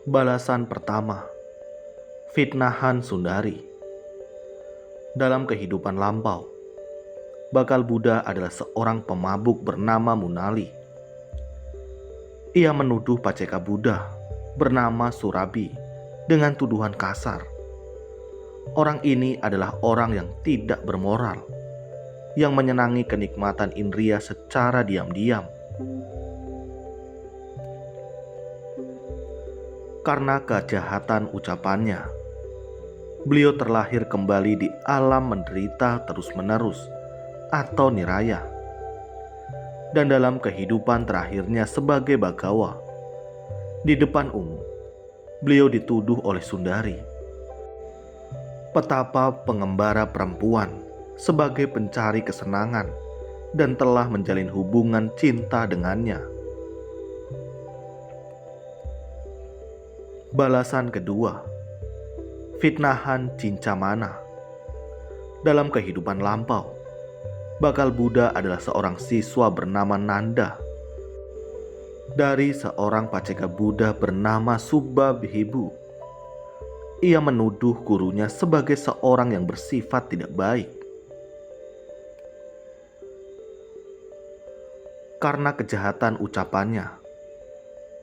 Balasan pertama, fitnahan Sundari. Dalam kehidupan lampau, Bakal Buddha adalah seorang pemabuk bernama Munali. Ia menuduh Paceka Buddha bernama Surabi dengan tuduhan kasar. Orang ini adalah orang yang tidak bermoral, yang menyenangi kenikmatan indria secara diam-diam. Karena kejahatan ucapannya, beliau terlahir kembali di alam menderita terus-menerus atau niraya. Dan dalam kehidupan terakhirnya sebagai Bagawa, di depan umum, beliau dituduh oleh Sundari, petapa pengembara perempuan, sebagai pencari kesenangan dan telah menjalin hubungan cinta dengannya. Balasan kedua, fitnahan Cincamana. Dalam kehidupan lampau, Bakal Buddha adalah seorang siswa bernama Nanda dari seorang Paceka Buddha bernama Subbabihibu. Ia menuduh gurunya sebagai seorang yang bersifat tidak baik. Karena kejahatan ucapannya,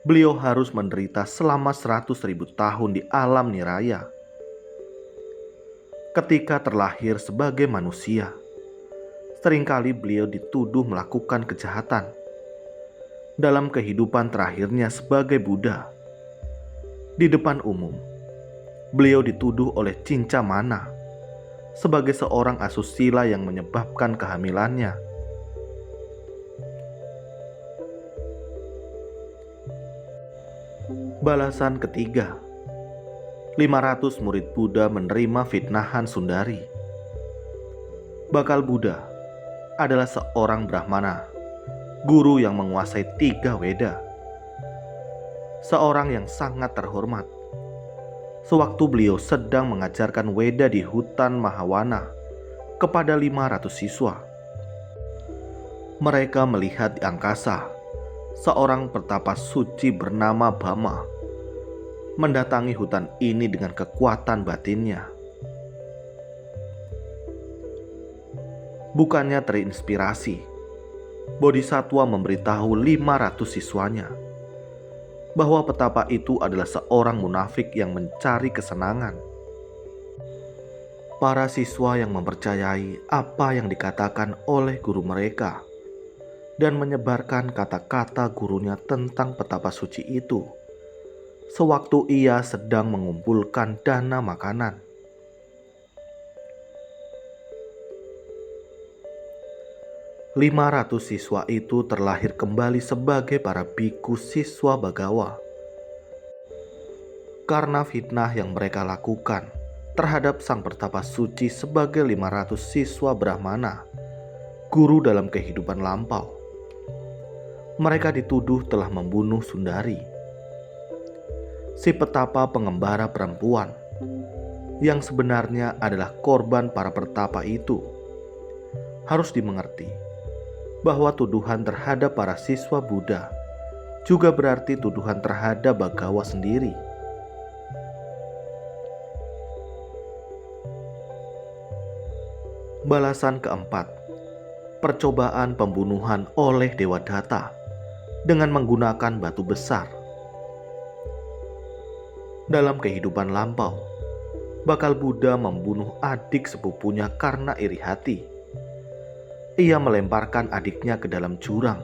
beliau harus menderita selama 100.000 tahun di alam niraya. Ketika terlahir sebagai manusia, seringkali beliau dituduh melakukan kejahatan. Dalam kehidupan terakhirnya sebagai Buddha, di depan umum, beliau dituduh oleh Cincamana sebagai seorang asusila yang menyebabkan kehamilannya. Balasan ketiga, 500 murid Buddha menerima fitnahan Sundari. Bakal Buddha adalah seorang Brahmana, guru yang menguasai 3 Weda. Seorang yang sangat terhormat. Sewaktu beliau sedang mengajarkan Weda di hutan Mahawana kepada 500 siswa, mereka melihat di angkasa seorang pertapa suci bernama Bama mendatangi hutan ini dengan kekuatan batinnya. Bukannya terinspirasi, Bodhisatwa memberitahu 500 siswanya bahwa petapa itu adalah seorang munafik yang mencari kesenangan. Para siswa yang mempercayai apa yang dikatakan oleh guru mereka dan menyebarkan kata-kata gurunya tentang petapa suci itu sewaktu ia sedang mengumpulkan dana makanan. Lima ratus siswa itu terlahir kembali sebagai para biku siswa Bagawa. Karena fitnah yang mereka lakukan terhadap sang pertapa suci sebagai 500 siswa Brahmana, guru dalam kehidupan lampau, mereka dituduh telah membunuh Sundari, si petapa pengembara perempuan yang sebenarnya adalah korban para pertapa itu. Harus dimengerti bahwa tuduhan terhadap para siswa Buddha juga berarti tuduhan terhadap Bagawa sendiri. Balasan keempat, percobaan pembunuhan oleh Dewadatta dengan menggunakan batu besar. Dalam kehidupan lampau, Bakal Buddha membunuh adik sepupunya karena iri hati. Ia melemparkan adiknya ke dalam jurang,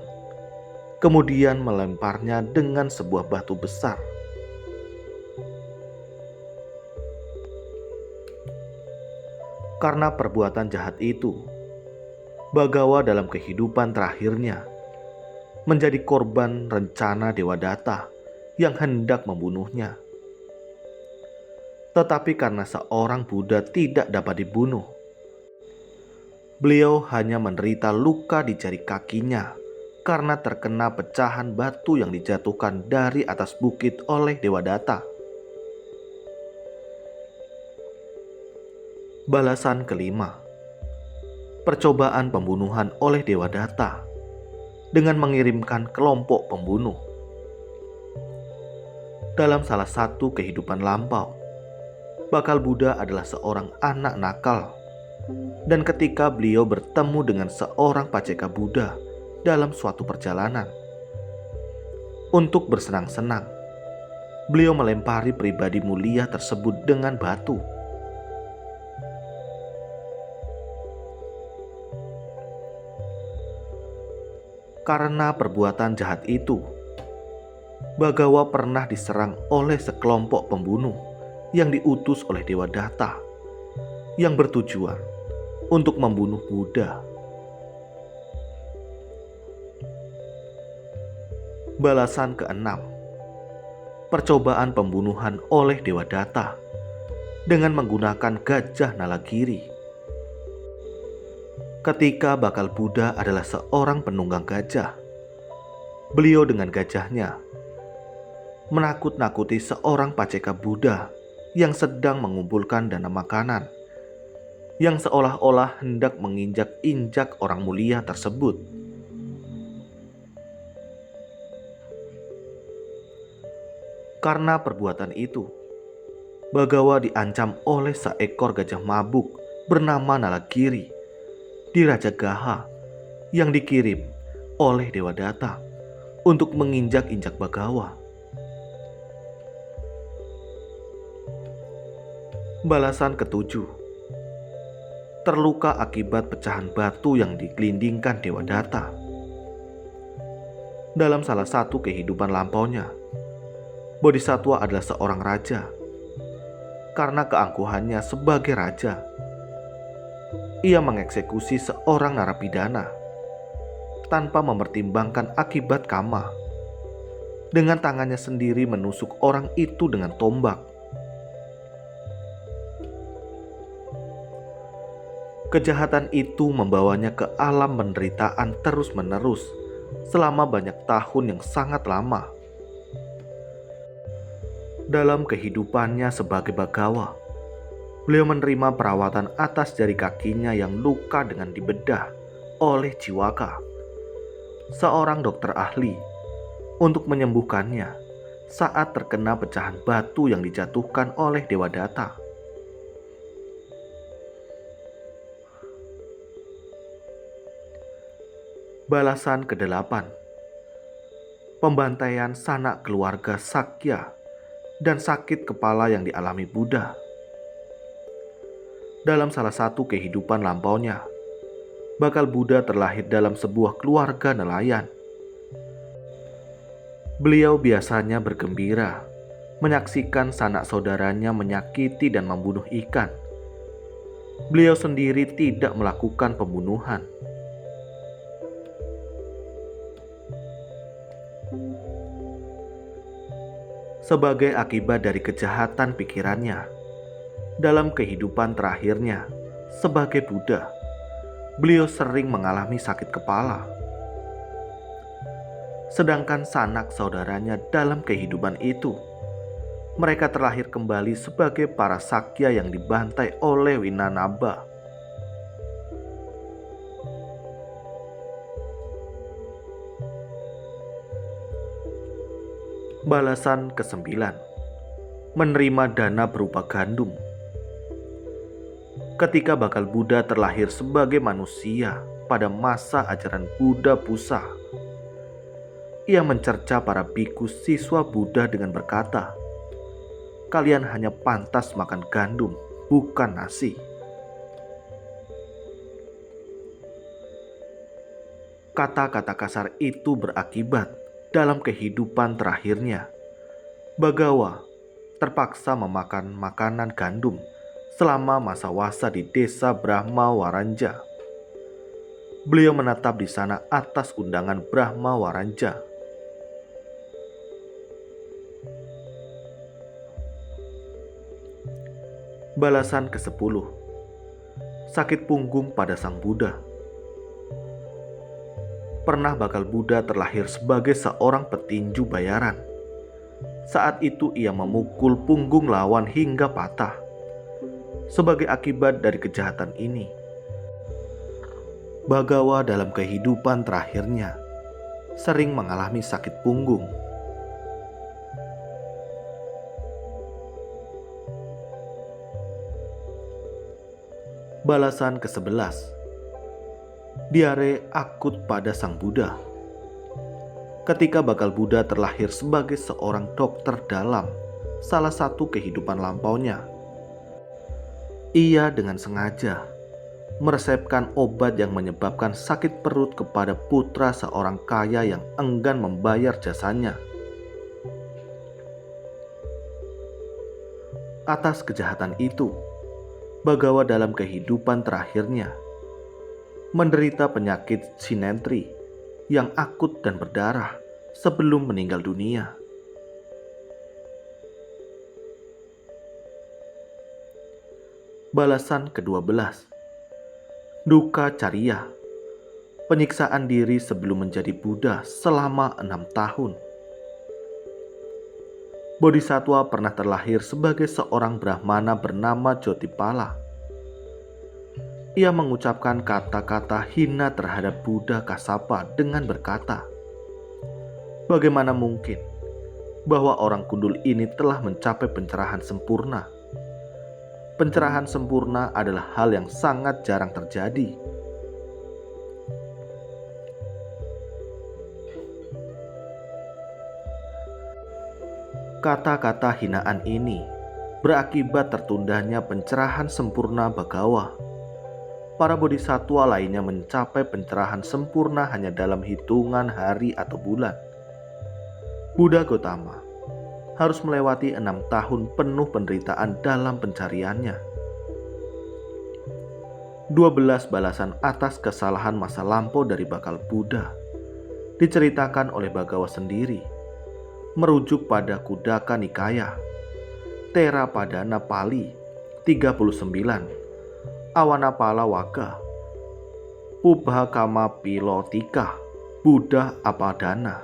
kemudian melemparnya dengan sebuah batu besar. Karena perbuatan jahat itu, Bagawa dalam kehidupan terakhirnya menjadi korban rencana Dewadatta yang hendak membunuhnya. Tetapi karena seorang Buddha tidak dapat dibunuh, beliau hanya menderita luka di jari kakinya karena terkena pecahan batu yang dijatuhkan dari atas bukit oleh Dewadatta. Balasan kelima, percobaan pembunuhan oleh Dewadatta dengan mengirimkan kelompok pembunuh. Dalam salah satu kehidupan lampau, Bakal Buddha adalah seorang anak nakal. Dan ketika beliau bertemu dengan seorang paceka Buddha dalam suatu perjalanan, untuk bersenang-senang, beliau melempari pribadi mulia tersebut dengan batu. Karena perbuatan jahat itu, Bagawa pernah diserang oleh sekelompok pembunuh yang diutus oleh Dewa Datta yang bertujuan untuk membunuh Buddha. Balasan keenam, percobaan pembunuhan oleh Dewa Datta dengan menggunakan gajah Nalagiri. Ketika Bakal Buddha adalah seorang penunggang gajah, beliau dengan gajahnya menakut-nakuti seorang paceka Buddha yang sedang mengumpulkan dana makanan, yang seolah-olah hendak menginjak-injak orang mulia tersebut. Karena perbuatan itu, Bagawa diancam oleh seekor gajah mabuk bernama Nalagiri di Raja Gaha yang dikirim oleh Dewa Datta untuk menginjak-injak Bagawa. Balasan ketujuh, terluka akibat pecahan batu yang digelindingkan Dewa Datta. Dalam salah satu kehidupan lampaunya, Bodhisattva adalah seorang raja. Karena keangkuhannya sebagai raja, ia mengeksekusi seorang narapidana tanpa mempertimbangkan akibat karma. Dengan tangannya sendiri menusuk orang itu dengan tombak. Kejahatan itu membawanya ke alam penderitaan terus-menerus selama banyak tahun yang sangat lama. Dalam kehidupannya sebagai Bagawa, beliau menerima perawatan atas jari kakinya yang luka dengan dibedah oleh Jiwaka, seorang dokter ahli, untuk menyembuhkannya saat terkena pecahan batu yang dijatuhkan oleh Dewa Datta. Balasan ke-8, pembantaian sanak keluarga Sakya dan sakit kepala yang dialami Buddha. Dalam salah satu kehidupan lampaunya, Bakal Buddha terlahir dalam sebuah keluarga nelayan. Beliau biasanya bergembira menyaksikan sanak saudaranya menyakiti dan membunuh ikan. Beliau sendiri tidak melakukan pembunuhan. Sebagai akibat dari kejahatan pikirannya, dalam kehidupan terakhirnya sebagai Buddha, beliau sering mengalami sakit kepala. Sedangkan sanak saudaranya dalam kehidupan itu, mereka terlahir kembali sebagai para Sakya yang dibantai oleh Winanaba. Balasan ke-9, menerima dana berupa gandum. Ketika Bakal Buddha terlahir sebagai manusia pada masa ajaran Buddha Pusa, ia mencerca para biku siswa Buddha dengan berkata, "Kalian hanya pantas makan gandum, bukan nasi." Kata-kata kasar itu berakibat dalam kehidupan terakhirnya, Bagawa terpaksa memakan makanan gandum selama masa wasa di desa Brahma Waranja. Beliau menetap di sana atas undangan Brahma Waranja. Balasan ke-10, sakit punggung pada Sang Buddha. Pernah Bakal Buddha terlahir sebagai seorang petinju bayaran. Saat itu ia memukul punggung lawan hingga patah. Sebagai akibat dari kejahatan ini, Bagawa dalam kehidupan terakhirnya sering mengalami sakit punggung. Balasan ke-11. Diare akut pada Sang Buddha. Ketika bakal Buddha terlahir sebagai seorang dokter dalam salah satu kehidupan lampaunya, ia dengan sengaja meresepkan obat yang menyebabkan sakit perut kepada putra seorang kaya yang enggan membayar jasanya. Atas kejahatan itu, Bagawa dalam kehidupan terakhirnya menderita penyakit sinetri yang akut dan berdarah sebelum meninggal dunia. Balasan ke-12. Dukkha Carya, penyiksaan diri sebelum menjadi Buddha selama 6 tahun. Bodhisattva pernah terlahir sebagai seorang Brahmana bernama Jotipala. Ia mengucapkan kata-kata hina terhadap Buddha Kassapa dengan berkata, "Bagaimana mungkin bahwa orang gundul ini telah mencapai pencerahan sempurna? Pencerahan sempurna adalah hal yang sangat jarang terjadi." Kata-kata hinaan ini berakibat tertundanya pencerahan sempurna Bagawa. Para bodhisattva lainnya mencapai pencerahan sempurna hanya dalam hitungan hari atau bulan. Buddha Gautama harus melewati 6 tahun penuh penderitaan dalam pencariannya. 12 balasan atas kesalahan masa lampau dari bakal Buddha diceritakan oleh Bagawa sendiri, merujuk pada Khuddaka Nikaya, Theravada Pali 39, Awanapala Wagga, Pubbakama Pilotika, Buddha Apadana.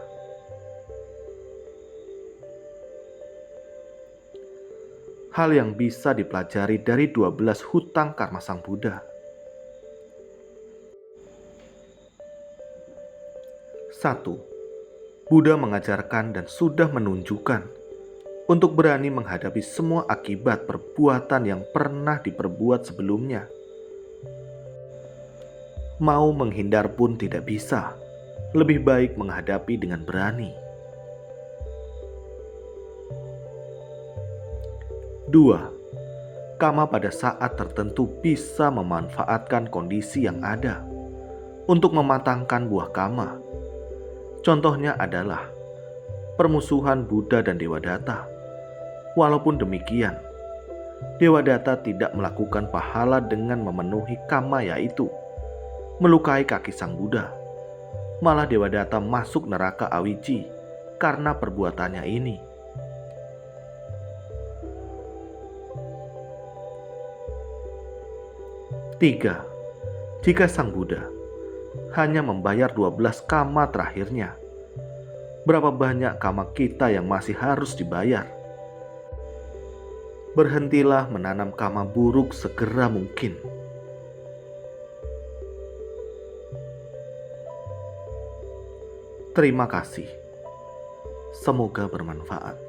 Hal yang bisa dipelajari dari 12 hutang karma Sang Buddha. 1. Buddha mengajarkan dan sudah menunjukkan untuk berani menghadapi semua akibat perbuatan yang pernah diperbuat sebelumnya. Mau menghindar pun tidak bisa, lebih baik menghadapi dengan berani. 2. Kama pada saat tertentu bisa memanfaatkan kondisi yang ada untuk mematangkan buah kama. Contohnya adalah permusuhan Buddha dan Dewadatta. Walaupun demikian, Dewadatta tidak melakukan pahala dengan memenuhi kama, yaitu melukai kaki Sang Buddha. Malah Dewadatta masuk neraka Awiji karena perbuatannya ini. 3. Jika Sang Buddha hanya membayar 12 kama terakhirnya, berapa banyak kama kita yang masih harus dibayar? Berhentilah menanam kama buruk segera mungkin. Terima kasih. Semoga bermanfaat.